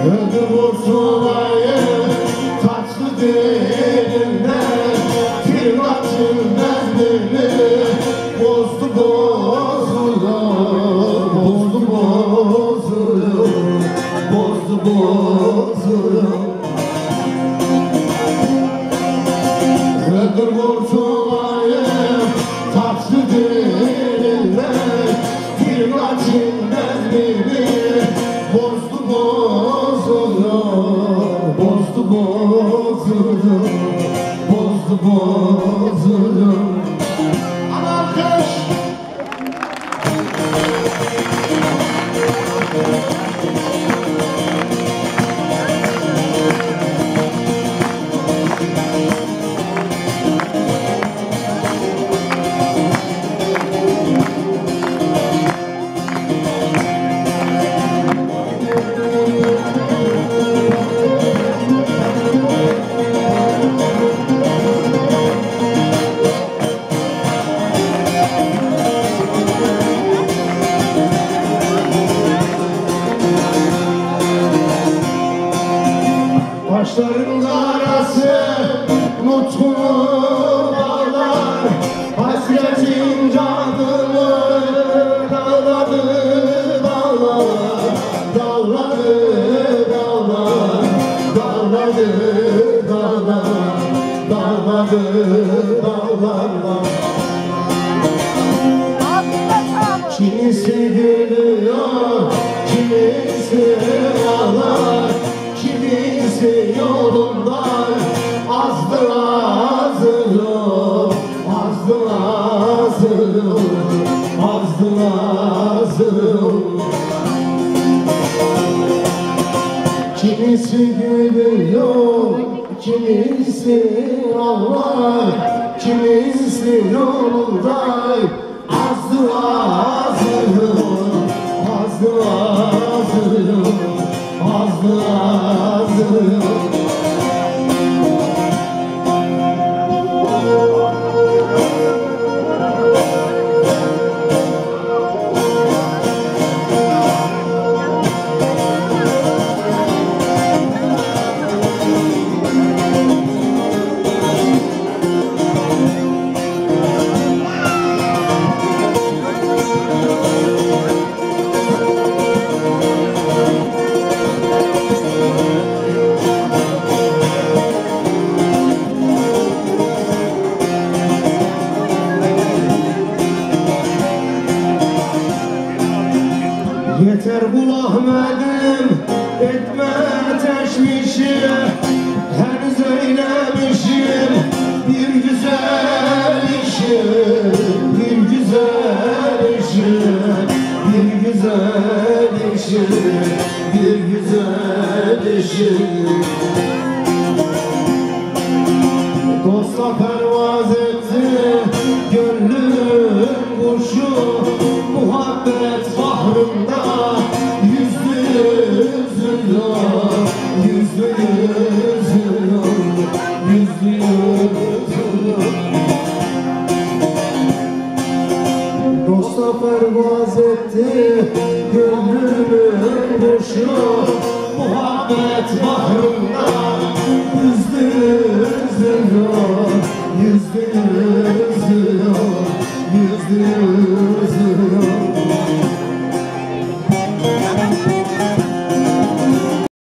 Öldür vursulayı tatlı dilimden Firmatın derdini bozdu bozuluyor Bozdu bozuluyor Bozdu bozuluyor Öldür vursulayı tatlı dilimden Firmatın derdini bozdu bozuluyor Bozdu bozuluyor Bozdu bozuluyor Alkış! Başların arası mutlu bağlar Hasretin canımı dağladı dağlar Dağladı dağlar Dağladı dağlar Dağladı dağlar Kimisi gülüyor kimisi ağlar Kimisi yolundan azdır azıyor Azdır azıyor Azdır azıyor Kimisi gülüyor kimisi ağlar Kimisi yolundan azdır azıyor Azdır azıyor Azdır azıyor Yeter bul Ahmet'im etme teşvişi Henüz eylemişim bir güzel işi Bir güzel işi Bir güzel işi Bir güzel işi Dosta pervaz etti gönlüm kuşu Muhabbet bahrında yüzdü yüzüyor Yüzdü yüzüyor Yüzdü yüzüyor Dosta pervaz etti gönlümün kuşu Muhabbet bahrında yüzdü yüzüyor Yüzdü yüzüyor